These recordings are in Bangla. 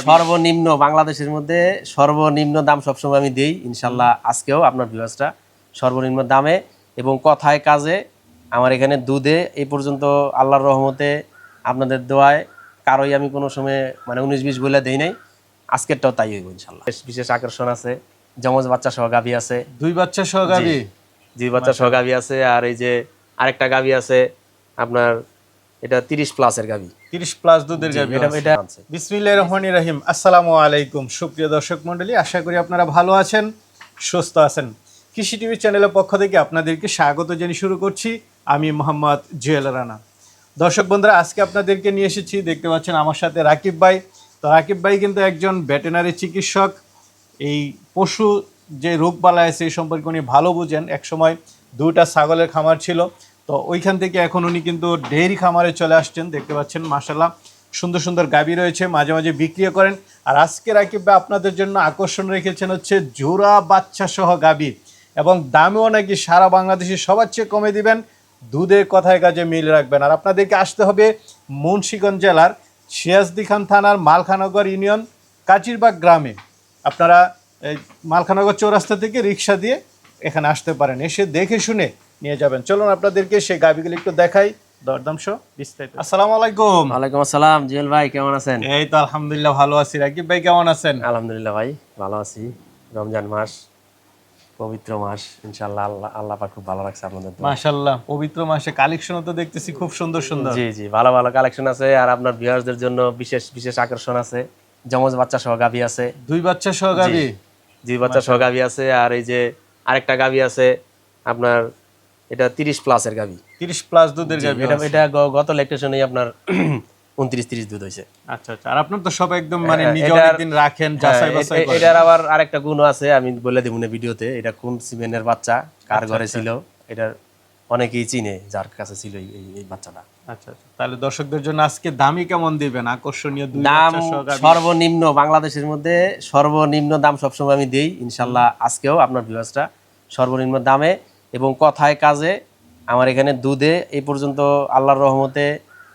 সর্বনিম্ন বাংলাদেশের মধ্যে সর্বনিম্ন দাম সবসময় আমি দেই ইনশাল্লাহ। আজকেও আপনার ভিউয়ার্সরা সর্বনিম্ন দামে এবং কথায় কাজে আমার এখানে দুধে এই পর্যন্ত আল্লাহর রহমতে আপনাদের দোয়ায় কারোই আমি কোনো সময় মানে 19-20 বলে দেই নাই। আজকেরটাও তাই হইব ইনশাল্লাহ। বিশেষ আকর্ষণ আছে, যমজ বাচ্চা সহ গাভী আছে, 2 বাচ্চা সহ গাভী, 2 বাচ্চা সহ গাভী আছে। আর এই যে আরেকটা গাভী আছে আপনার, এটা 30 প্লাসের গাভী, 30 প্লাস দুধের গাভী। এটা বিসমিল্লাহির রহমানির রহিম। আসসালামু আলাইকুম সুপ্রিয় দর্শক মণ্ডলী, আশা করি আপনারা ভালো আছেন, সুস্থ আছেন। কৃষি টিভি চ্যানেলের পক্ষ থেকে আপনাদেরকে স্বাগত জানিয়ে শুরু করছি আমি মোহাম্মদ জুয়েল রানা। দর্শক বন্ধুরা, আজকে আপনাদেরকে নিয়ে এসেছি, দেখতে পাচ্ছেন আমার সাথে রাকিব ভাই। তো রাকিব ভাই কিন্তু একজন ভেটেরিনারি চিকিৎসক। এই পশু যে রোগবালাই আছে এই সম্পর্কে উনি ভালো বুঝেন। একসময় 2টা ছাগলের খামার ছিল, তো ওইখান থেকে এখন উনি কিন্তু ডেইরি খামারে চলে আসছেন। দেখতে পাচ্ছেন মাশাআল্লাহ সুন্দর সুন্দর গাভী রয়েছে, মাঝে মাঝে বিক্রিও করেন। আর আজকে রাকিব ভাই আপনাদের জন্য আকর্ষণ রেখেছেন হচ্ছে জোড়া বাচ্চা সহ গাভী, এবং দামেও নাকি সারা বাংলাদেশে সবার চেয়ে কমে দিবেন। দুধের কথায় কাজে মিল রাখবেন। আর আপনাদেরকে আসতে হবে মুন্সিগঞ্জ জেলার সিরাজদি খান থানার মালখানগর ইউনিয়ন কাচিরবাগ গ্রামে। আপনারা মালখানগর চৌরাস্তা থেকে রিক্সা দিয়ে এখানে আসতে পারেন, এসে দেখে শুনে নিয়ে যাবেন। চলুন আপনাদেরকে সেই গাভীগুলো একটু দেখাই, দরদাম সহ বিস্তারিত। আসসালামু আলাইকুম। ওয়ালাইকুম আসসালাম। জুয়েল ভাই কেমন আছেন? এই তো আলহামদুলিল্লাহ ভালো আছি। রাকিব ভাই কেমন আছেন? আলহামদুলিল্লাহ ভাই ভালো আছি। রমজান মাস, পবিত্র মাস, ইনশাআল্লাহ আল্লাহ পাক খুব ভালো রাখছে আপনাদের। মাশাআল্লাহ পবিত্র মাসে কালেকশনও তো দেখতেছি খুব সুন্দর সুন্দর। জি জি, ভালো ভালো কালেকশন আছে। আর আপনার ভিউয়ারদের জন্য বিশেষ বিশেষ আকর্ষণ আছে, যমজ বাচ্চা সহ গাভী আছে, 2 বাচ্চা সহ গাভী, 2 বাচ্চা সহ গাভী আছে। আর এই যে আরেকটা গাভী আছে আপনার, এটা 30 প্লাসের গাভী, 30 প্লাস দুধের গাভী। এটা গত ল্যাকটেশনেই আপনার 29-30 দুধ হইছে। আচ্ছা আচ্ছা। আর আপনার তো সব একদম মানে নিজে অনেকদিন রাখেন, যাচাই বাছাই করেন। এটার আবার আরেকটা গুণ আছে, আমি বলে দেব না ভিডিওতে। এটা কোন সিমেন্টের বাচ্চা, কার ঘরে ছিল, এটার অনেকেই চিনে যার কাছে ছিল এই বাচ্চাটা। আচ্ছা আচ্ছা। তাহলে দর্শকদের জন্য আজকে দামই কেমন দিবেন? আকর্ষণীয় 2 দাম বাচ্চা সহ গাভী সর্বনিম্ন বাংলাদেশের মধ্যে সর্বনিম্ন দাম সবসময় আমি দেই ইনশাল্লাহ। আজকেও আপনার ভিউয়ার্সরা সর্বনিম্ন দামে এবং কথায় কাজে আমার এখানে দুধে এই পর্যন্ত আল্লাহর রহমতে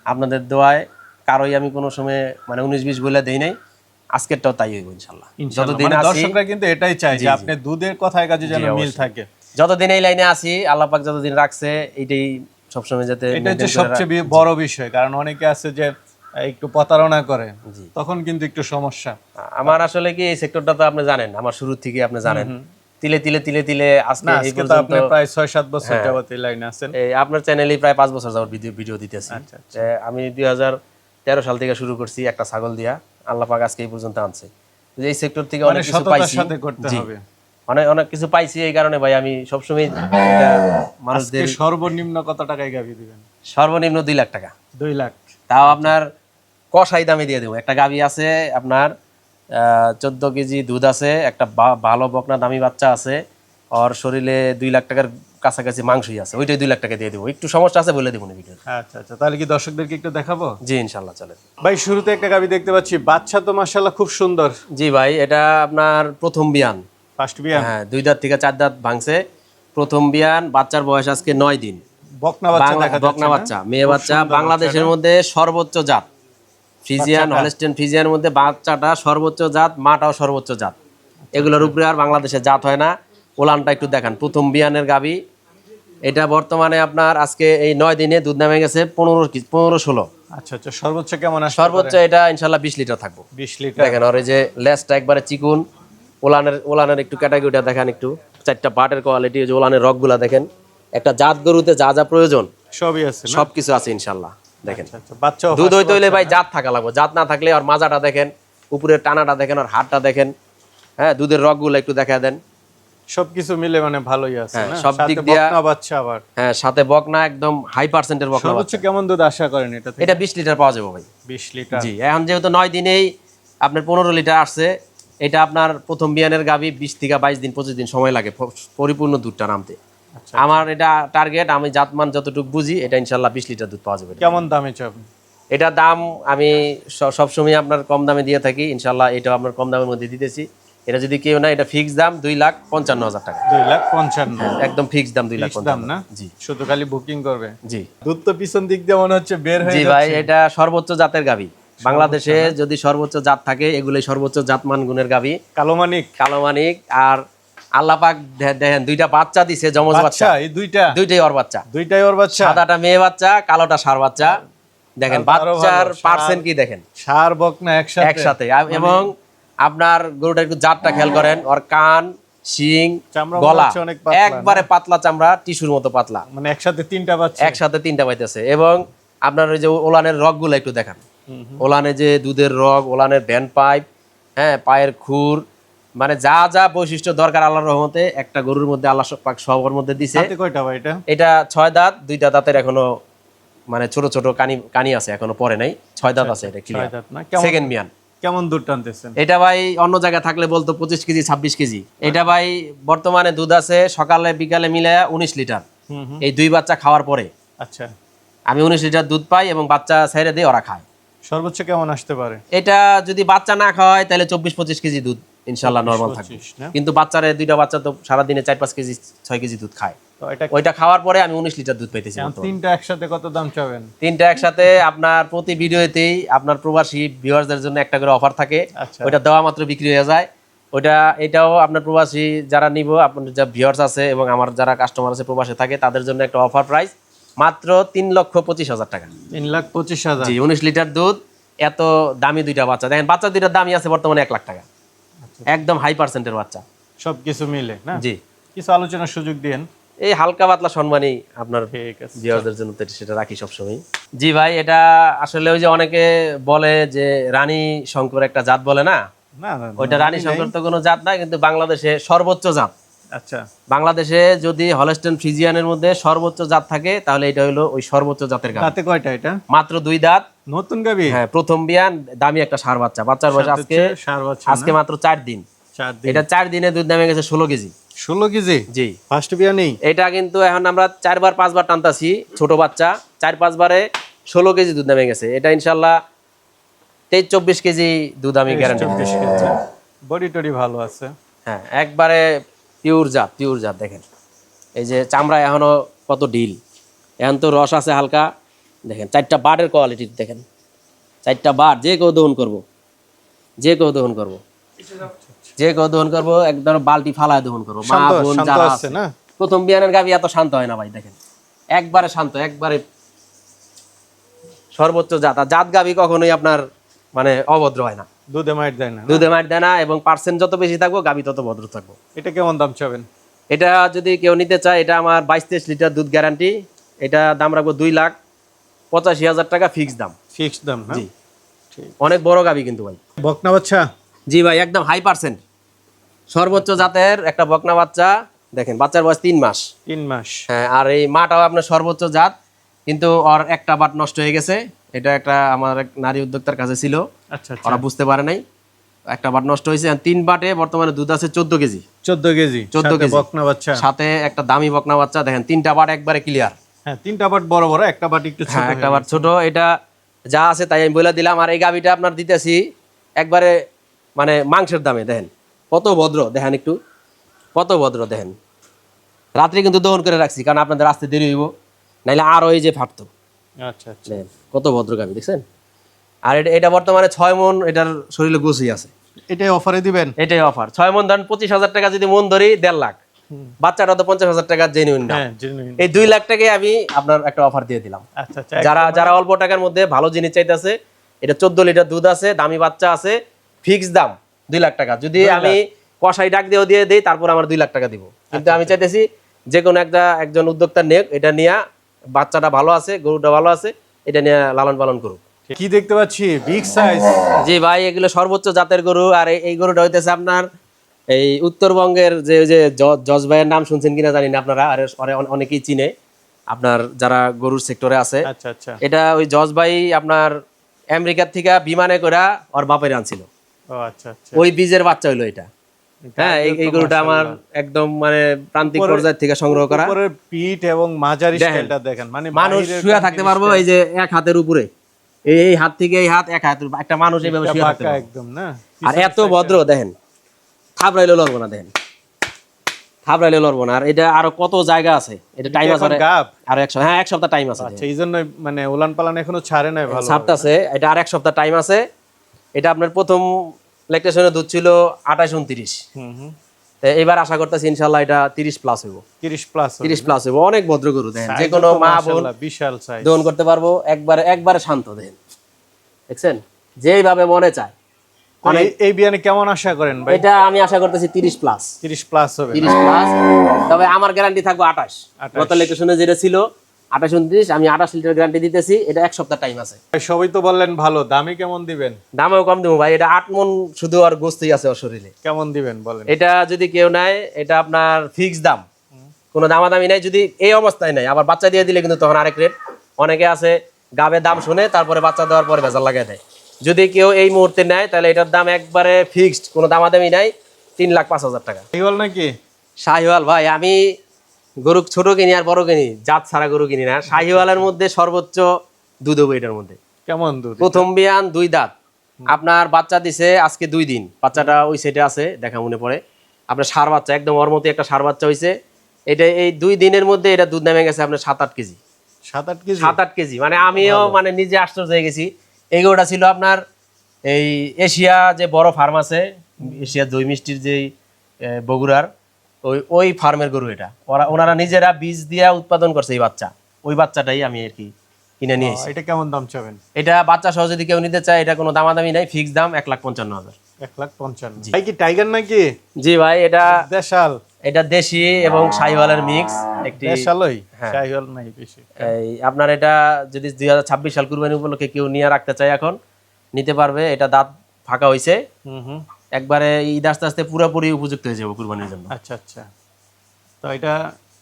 আপনাদের দোয়ায় কারোই আমি কোনো সময় মানে 19-20 বলে দেই নাই। আজকেরটাও তাই হইব ইনশাল্লাহ। যতদিন মানে আছি দর্শকরা কিন্তু এটাই চায় যে আপনি দুধের কথায় কাজে যেন মিল থাকে। যতদিন এই লাইনে আছি আল্লাহ পাক যতদিন রাখছে, এইটাই সবসময় যাতে এটা হচ্ছে সবচেয়ে বড় বিষয়। কারণ অনেকে আছে যে একটু প্রতারণা করে, তখন কিন্তু একটু সমস্যা। আমার আসলে কি এই সেক্টরটা তো আপনি জানেন, আমার শুরু থেকে আপনি জানেন, তিলে তিলে তিলে তিলে আজকে এই আজকে তো পর্যন্ত আপনি প্রায় 6-7 বছর যাবত এই লাইনে আছেন। এই আপনার চ্যানেলে প্রায় 5 বছর যাবত ভিডিও দিতেছি। আমি 2013 সাল থেকে শুরু করছি একটা ছাগল দিয়া, আল্লাহ পাক আজকে এই পর্যন্ত আনছে। এই সেক্টর থেকে অনেক কিছু পাইছি, অনেক কিছু পাইছি। এই কারণে ভাই আমি সবসময় মানুষদের সর্বনিম্ন কত টাকায় গাভী দিবেন? সর্বনিম্ন 2 লাখ টাকা। 2 লাখ, তাও আপনার কষাই দামে দিয়ে দেবো। একটা গাভী আছে আপনার 14 কেজি দুধ আছে, একটা ভালো বকনা দামি বাচ্চা আছে, ওর শরীরে 2 লাখ টাকার কাছাকাছি মাংসই আছে, ওইটাই 2 লাখ টাকা দিয়ে দেবো। একটু সমস্যা আছে বলে দেবো না ভিডিও। আচ্ছা আচ্ছা। তাহলে কি দর্শকদেরকে একটু দেখাবো? জি ইনশাল্লাহ চলে। ভাই শুরুতে একটা গাভী দেখতে পাচ্ছি, বাচ্চা তো মাশাআল্লাহ খুব সুন্দর। জি ভাই, এটা আপনার প্রথম বিয়ান, ফার্স্ট বিয়ান। হ্যাঁ 2 দাঁত থেকে 4 দাঁত ভাঙছে, প্রথম বিয়ান। বাচ্চার বয়স আজকে 9 দিন। বকনা বাচ্চা দেখা যাচ্ছে, বকনা বাচ্চা, মেয়ে বাচ্চা। বাংলাদেশের মধ্যে সর্বোচ্চ জাত ফ্রিজিয়ান, হলস্টেইন ফ্রিজিয়ানের মধ্যে বাচ্চাটা সর্বোচ্চ জাত, মাটাও সর্বোচ্চ জাত। এগুলোর উপরে আর বাংলাদেশে জাত হয় না। ওলানটা একটু দেখান, প্রথম বিয়ানের গাভী। এটা বর্তমানে আপনার আজকে এই 9 দিনে দুধ নামে গেছে 15-16। আচ্ছা আচ্ছা। সর্বোচ্চ কেমন আসে? সর্বোচ্চ এটা ইনশাল্লাহ 20 লিটার থাকবো। 20 লিটার। দেখেন ওর এই যে লেজটা একবারে চিকুন, ওলানের একটু ক্যাটাগরিটা দেখেন, একটু 4টা পাটের কোয়ালিটি, যে ওলানের রগগুলা দেখেন। একটা জাত গরুতে যা যা প্রয়োজন সবই আছে, সবকিছু আছে ইনশাল্লাহ। দেখেন বাচ্চা দুধ হইতে হইলে ভাই জাত থাকা লাগবে। জাত না থাকলে আর মাজাটা দেখেন, উপরের টানাটা দেখেন, আর হাতটা দেখেন, হ্যাঁ দুধের রগগুলো একটু দেখা দেন। সবকিছু মিলে মানে ভালোই আছে না? সব দিক দিয়ে বকনা বাচ্চা আবার, হ্যাঁ সাথে বকনা, একদম হাই পার্সেন্টের বকনা। সর্বোচ্চ কেমন দুধ আশা করেন এটা থেকে? এটা 20 লিটার পাওয়া যাবে ভাই। 20 লিটার। জি, এখন যেহেতু 9 দিনেই আপনার 15 লিটার আসছে। এটা আপনার প্রথম বিয়ানের গাভী, 20 থেকে 22 দিন 25 দিন সময় লাগে পরিপূর্ণ দুধটা নামতে। আমার এটা টার্গেট, আমি জাতমান যতটুকু বুঝি, এটা ইনশাল্লাহ 20 লিটার দুধ পাওয়া যাবে। কেমন দামে চাবেন? এটা দাম আমি সবসময় আপনার কম দামে দিয়ে থাকি ইনশাল্লাহ। এটাও আপনার কম দামের মধ্যে দিতেছি। এটা যদি কেউ না, এটা ফিক্স দাম 2,55,000 টাকা। 2,55,000 একদম ফিক্স দাম, 2,55,000 দাম না? জি, শুধু খালি বুকিং করবে। জি। দুধ তো পিছন দিক দিয়ে মনে হচ্ছে বের হয়ে যাচ্ছে। জি ভাই, এটা সর্বোচ্চ জাতের গাভী। বাংলাদেশে যদি সর্বোচ্চ জাত থাকে এগুলোই সর্বোচ্চ জাত মান গুণের গাভী। কালো মানিক আর আল্লাহ পাক দেখেন দুইটা বাচ্চা দিছে, যমজ বাচ্চা। এই দুইটাই ওর বাচ্চা। সাদাটা মেয়ে বাচ্চা, কালোটা ষাঁড় বাচ্চা। দেখেন বাচ্চার পার্সেন্ট কি দেখেন, ষাঁড় বকনা একসাথে। এবং আপনার গরুটা একটু জাতটা খেয়াল করেন, ওর কান, শিং, গলা একবারে পাতলা চামড়া, টিস্যুর মতো পাতলা, মানে একসাথে তিনটা পাইতেছে। এবং আপনার ওই যে ওলানের রগগুলো একটু দেখান, ওলানে যে দুধের রগ, ওলানের ভ্যান পাইপ, হ্যাঁ, পায়ের খুর, মানে যা যা বৈশিষ্ট্য দরকার আল্লাহর রহমতে একটা গরুর মধ্যে আল্লাহ পাক সবার মধ্যে দিছে। কয়টা ভাই এটা 6 দাঁত, 2টা দাঁতের এখনো মানে ছোট ছোট কানি আছে, এখনো পরে নাই। 6 দাঁত আছে, এটা ক্লিয়ার, সেকেন্ড মিয়ান। কেমন দুধ টানতেছেন এটা ভাই? অন্য জায়গায় থাকলে বলতো 25 কেজি 26 কেজি। এটা ভাই বর্তমানে দুধ আছে সকালে বিকালে মিলে 19 লিটার। এই 2 বাচ্চা খাওয়ার পরে আচ্ছা আমি 19 লিটার দুধ পাই এবং বাচ্চা ছেড়ে দিয়ে ওরা খায়। সর্বোচ্চ কেমন আসতে পারে? এটা যদি বাচ্চা না খাওয়ায় তাহলে 24-25 কেজি দুধ ইনশাআল্লাহ নরমাল থাকবে। কিন্তু বাচ্চারে 2টা বাচ্চা তো সারাদিনে 4-5 কেজি 6 কেজি দুধ খায়। ওইটা খাওয়ার পরে আমি 19 লিটার দুধ পাইতেছি। তিনটা একসাথে কত দাম চাবেন? তিনটা একসাথে আপনার প্রতি ভিডিওতেই আপনার প্রবাসী ভিউয়ারদের জন্য একটা করে অফার থাকে, ওইটা দেওয়া মাত্র বিক্রি হয়ে যায়। এটাও আপনার প্রবাসী যারা নিব, আপনার যা ভিউয়ার্স আছে এবং আমার যারা কাস্টমার আছে প্রবাসে থাকে তাদের জন্য একটা অফার প্রাইস মাত্র 3,25,000 টাকা। 3,25,000? জি, 19 লিটার দুধ, এত দামি 2টা বাচ্চা। দেখেন বাচ্চা 2টার দামই আছে বর্তমানে 1 লাখ টাকা, একদম হাই পার্সেন্টের বাচ্চা সবকিছু মিলে না? জি। কিছু আলোচনার সুযোগ দেন। এই হালকা পাতলা সম্মানই আপনার ভিউয়ারদের জন্য সেটা রাখি সবসময়। জি ভাই, এটা আসলে ওই যে অনেকে বলে যে রানী শঙ্কর একটা জাত বলে না, ওইটা রানী শঙ্কর তো কোনো জাত না, কিন্তু বাংলাদেশে সর্বোচ্চ জাত। আচ্ছা, বাংলাদেশে যদি হলস্টেইন ফ্রিজিয়ানের মধ্যে সর্বোচ্চ জাত থাকে তাহলে এটা হলো ওই সর্বোচ্চ জাতের গাভী। দাঁতে কয়টা এটা? মাত্র 2 দাঁত, নতুন গাভী। হ্যাঁ, প্রথম বিয়ান, দামি একটা ষাঁড় বাচ্চা। বাচ্চার বয়স আজকে মাত্র 4 দিন। এটা 4 দিনে দুধ নামে গেছে 16 কেজি। 16 কেজি? জি, ফার্স্ট বিয়ানেই। এটা কিন্তু এখন আমরা 4-5 বার টানতাছি, ছোট বাচ্চা 4-5 বারে 16 কেজি দুধ নামে গেছে। এটা ইনশাআল্লাহ 23-24 কেজি দুধ আমি গ্যারান্টি দিচ্ছি। বডি টডি ভালো আছে, হ্যাঁ, একবারে পিওর জাত। দেখেন এই যে চামড়া এখনো কত ডিল, এখন তো রস আছে হালকা। দেখেন 4টা বাটের কোয়ালিটি দেখেন, 4টা বাট যে কেউ দহন করবো, একদম বালতি ফালায় দহন করবো। মা বোন যারা আছে না, প্রথম বিয়ানের গাভী এত শান্ত হয় না ভাই। দেখেন একবারে শান্ত, একবারে সর্বোচ্চ জাত। আর জাত গাভী কখনোই আপনার মানে অভদ্র হয় না, দুধে মাইট দেয় না, এবং পার্সেন্ট যত বেশি থাকবো গাভী তত ভদ্র থাকবো। এটা কেমন দাম চাবেন? এটা যদি কেউ নিতে চায়, এটা আমার 22-23 লিটার দুধ গ্যারান্টি। এটা দাম রাখবো 2,85,000 টাকা, ফিক্সড দাম। জি, অনেক বড় গাভী কিন্তু ভাই। বকনা বাচ্চা? জি ভাই, একদম হাই পার্সেন্ট সর্বোচ্চ জাতের একটা বকনা বাচ্চা। দেখেন বাচ্চার বয়স 3 মাস। হ্যাঁ, আর এই মাটাও আপনার সর্বোচ্চ জাত, কিন্তু ওর একটা বাট নষ্ট হয়ে গেছে। এটা একটা আমার এক নারী উদ্যোক্তার কাছে ছিল, ওরা বুঝতে পারে নাই, একটা বাট নষ্ট হয়েছে। 3 বাটে বর্তমানে দুধ আছে 14 কেজি বকনা বাচ্চা, সাথে একটা দামি বকনা বাচ্চা। দেখেন 3টা বাট একবারে ক্লিয়ার। হ্যাঁ, 3টা বাট বড়, একটা বাট একটু ছোট। একটা বাট ছোট, এটা যা আছে তাই আমি বলে দিলাম। আর এই গাভীটা আপনার দিতেছি একবারে মানে মাংসের দামে। দেখেন কত ভদ্র, দেখেন একটু কত ভদ্র। দেখেন রাত্রে কিন্তু দহন করে রাখছি, কারণ আপনাদের আসতে দেরি হইব, নাইলে আর ওই যে ফাটতো। আচ্ছা, দেখেন কত ভদ্র গাভী, দেখছেন? আর এটা বর্তমানে 6 মন এটার শরীরে গোছই আছে। এটাই অফারে দিবেন? এটাই অফার। 6 মন ধরেন 25,000 টাকা, যদি মন ধরি 1.5 লাখ, বাচ্চাটা তো 50,000 টাকা জেনুইন না। এই 2 লাখ টাকায় আমি আপনার একটা অফার দিয়ে দিলাম। যারা অল্প টাকার মধ্যে ভালো জিনিস চাইতেছে, এটা 14 লিটার দুধ আছে, দামি বাচ্চা আছে, ফিক্স দাম 2 লাখ টাকা। যদি আমি কষাই ডাক দিয়েও দিয়ে দেই, তারপর আমার 2 লাখ টাকা দিব। কিন্তু আমি চাইতেছি যে কোনো একজন উদ্যোক্তা নেক, এটা নিয়ে বাচ্চাটা ভালো আছে, গরুটা ভালো আছে, এটা নিয়ে লালন পালন করুক। কি দেখতে পাচ্ছি, বিগ সাইজ। জি ভাই, এগুলো সর্বোচ্চ জাতের গরু। আর এই গরুটা হইতেছে আপনার এই উত্তরবঙ্গের যে জজ ভাইয়ের নাম শুনছেন কিনা জানি না আপনারা, আর অনেকেই চিনে আপনার যারা গরুর সেক্টরে আছে। এটা ওই জজ ভাই আপনার আমেরিকার থেকে বিমানে করে ওর বাপের আনছিল। ওই বীজের বাচ্চা হইলো এটা। হ্যাঁ, এই গরুটা আমার একদম মানে প্রান্তিক পর্যায় থেকে সংগ্রহ করা। পিঠ এবং মাঝারি স্টাইলটা দেখেন, মানে মানুষ শুয়ে থাকতে পারবো এই যে এক হাতের উপরে, এই হাত থেকে এই হাত, এক হাত, একটা মানুষ এইভাবে শুয়ে থাকতে পারবে একদম না। আর এত ভদ্র, দেখেন থাবড়াইলো লড়বো না, দেখেন থাবড়াইলে লড়বো না। আর এটা আরো কত জায়গা আছে, এটা টাইম আছে। এখন গাব আর হ্যাঁ, এক সপ্তাহ টাইম আছে। আচ্ছা, এই জন্য মানে উলান পালান এখনো ছাড়ে নাই ভালো ছাড়তেছে, এটা আর এক সপ্তাহ টাইম আছে। এটা আপনার প্রথম ল্যাকটেশনের দুধ ছিল 28-29। তো এবার আশা করতেছি ইনশাল্লাহ এটা 30 প্লাস হইব। 30 প্লাস হইব। অনেক ভদ্র গরু দেখেন, যে কোনো মা বোন বিশাল সাইজ দহন করতে পারবো। একবারে শান্ত দেখেন, দেখছেন যেইভাবে মনে চায়। এই বিয়ানে কেমন আশা করেন ভাই? এটা আমি আশা করতেছি 30 প্লাস। 30 প্লাস হবে 30 প্লাস, তবে আমার গ্যারান্টি থাকবে 28। গত লেকশনে যেটা ছিল 28-29, আমি 28 লিটার গ্যারান্টি দিতেছি। এটা এক সপ্তাহ টাইম আছে। সবই তো বললেন ভালো, দামে কেমন দিবেন? দামেও কম দেবো ভাই। এটা 8 মণ শুধু আর গোস্তই আছে ওর শরীরে। কেমন দিবেন বলেন? এটা যদি কেউ নেয়, এটা আপনার ফিক্স দাম, কোনো দামাদামি নাই। যদি এই অবস্থায় নাই, আবার বাচ্চা দিয়ে দিলে কিন্তু তখন আরেক রেট। অনেকে আছে গাবের দাম শুনে তারপরে বাচ্চা দেওয়ার পরে ভেজাল লাগাই দেয়। যদি কেউ এই মুহূর্তে নেয় তাহলে এটার দাম একবারে ফিক্সড, কোনো দামাদামি নাই, 3,05,000 টাকা। কি বল নাকি? শাহিওয়াল ভাই, আমি গরু ছোট কিনি আর বড় কিনি, জাত ছাড়া গরু কিনি না। শাহিওয়ালের মধ্যে সর্বোচ্চ দুধ হবে এটার মধ্যে। কেমন দুধ? প্রথম বিয়ান 2 দাঁত, আপনার বাচ্চা দিছে আজকে 2 দিন। বাচ্চাটা ওই সাইডে আছে, দেখা মনে পড়ে। আপনার ষাঁড় বাচ্চা, একদম ওর মতো একটা ষাঁড় বাচ্চা হয়েছে। এটা এই 2 দিনের মধ্যে এটা দুধ নেমে গেছে আপনার 7-8 কেজি। 7-8 কেজি? 7-8 কেজি, মানে আমিও মানে নিজে আশ্চর্য হয়ে গেছি। এই গরুটা ছিল আপনার এই এশিয়া যে বড় ফার্ম আছে, এশিয়া দই মিষ্টির যেই বগুড়ার ওই ফার্মের গরু এটা। ওনারা নিজেরা বীজ দিয়া উৎপাদন করছে এই বাচ্চা। ওই বাচ্চাটাই আমি আর কি কিনে নিয়ে এসেছি। এটা কেমন দাম চাবেন? এটা বাচ্চা সহ যদি কেউ নিতে চায়, এটা কোনো দামাদামি নাই, ফিক্স দাম 1,55,000। 1,55,000। ভাই কি টাইগার নাকি? জি ভাই, এটা দেশাল। এটা দেশি এবং শাহিওয়ালের মিক্স একটি। দেশালই, শাহিওয়াল নাই বেশি। এই আপনার এটা যদি 2026 সাল কুরবানি উপলক্ষে কেউ নিয়ে রাখতে চায়, এখন নিতে পারবে। এটা দাঁত ফাঁকা হইছে, একবারে ঈদ আস্তে আস্তে পুরোপুরি উপযুক্ত হয়ে যাবে কুরবানির জন্য। আচ্ছা আচ্ছা, তো এটা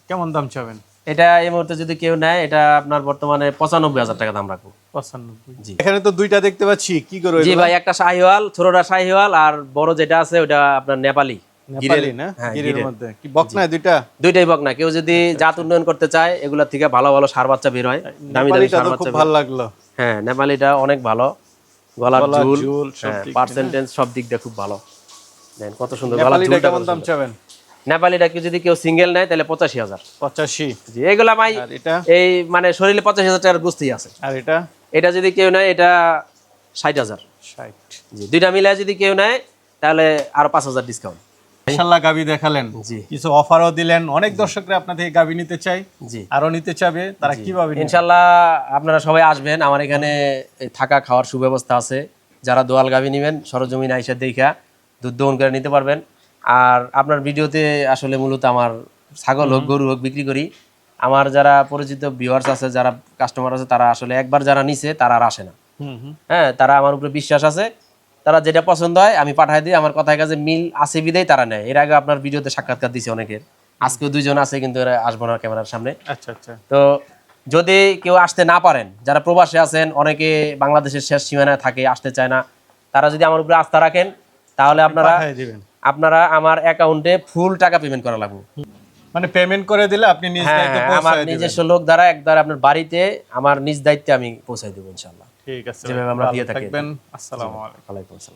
কেমন দাম চাবেন? এটা এই মুহূর্তে যদি কেউ নেয়, এটা আপনার বর্তমানে 95,000 টাকা দাম রাখবো। 95? জি। এখানে তো দুইটা দেখতে পাচ্ছি, কি করে? জি ভাই, একটা শাহিওয়াল, ছোটটা শাহিওয়াল, আর বড় যেটা আছে ওটা আপনার নেপালি। নেপালি না? গিরের মধ্যে কি বকনা? দুইটাই বকনা। কেউ যদি জাত উন্নয়ন করতে চায়, এগুলা থেকে ভালো ভালো ষাঁড় বাচ্চা বের হয়, দামি দামি ষাঁড় বাচ্চা। খুব ভালো লাগলো। হ্যাঁ, নেপালিটা অনেক ভালো। গলার ঝুল, পার্সেন্টেজ সব দিক দিয়ে খুব ভালো। দেন কত সুন্দর গলার ঝুলটা। কেমন দাম চাবেন? নেপালিটা যদি কেউ সিঙ্গেল নেয় তাহলে 85,000। 85? জি, এগুলা ভাই এই মানে শরীরে 85,000 টাকার গোস্তি আছে। আর এটা? এটা যদি কেউ নেয়, এটা 60,000। 60? জি, দুইটা মিলায় যদি কেউ নেয় তাহলে আরো 5,000 ডিসকাউন্ট। ইনশাআল্লাহ গাবি দেখালেন, জি, কিছু অফারও দিলেন। অনেক দর্শকরা আপনার থেকে গাবি নিতে চাই, জি, আরো নিতে চাবে, তারা কিভাবে? ইনশাআল্লাহ আপনারা সবাই আসবেন, আমার এখানে থাকা খাওয়ার সুব্যবস্থা আছে। যারা দোয়াল গাবি নেবেন, সরজমিন আইসা দেখা দুধ দহন করে নিতে পারবেন। আর আপনার ভিডিওতে আসলে মূলত আমার ছাগল হোক গরু হোক বিক্রি করি। আমার যারা পরিচিত ভিউয়ার্স আছে, যারা কাস্টমার আছে, তারা আসলে একবার যারা নিছে তারা আর আসে না। হ্যাঁ, তারা আমার উপরে বিশ্বাস আছে, তারা যেটা পছন্দ হয় আমি পাঠাই দিই। আমার কথায় কাছে মিল আছে বিদেই তারা নেয়। এর আগে আপনার ভিডিওতে সাক্ষাৎকার দিছে অনেকের, আজকেও 2 জন আছে, কিন্তু এরা আসবো না ক্যামেরার সামনে। আচ্ছা আচ্ছা। তো যদি কেউ আসতে না পারেন, যারা প্রবাসে আছেন, অনেকে বাংলাদেশের শেষ সীমানায় থাকে, আসতে চায় না, তারা যদি আমার উপরে আস্থা রাখেন, তাহলে আপনারা আমার অ্যাকাউন্টে ফুল টাকা পেমেন্ট করা লাগবে। মানে পেমেন্ট করে দিলে আপনি নিজ দায়িত্বে পৌঁছায় দিবেন? আমার নিজস্ব লোক দ্বারা একবার আপনার বাড়িতে আমার নিজ দায়িত্বে আমি পৌঁছাই দেব ইনশাআল্লাহ। ঠিক আছে, যেভাবে আমরা দিয়ে থাকি। আসসালামু আলাইকুম। ওয়ালাইকুম আসসালাম।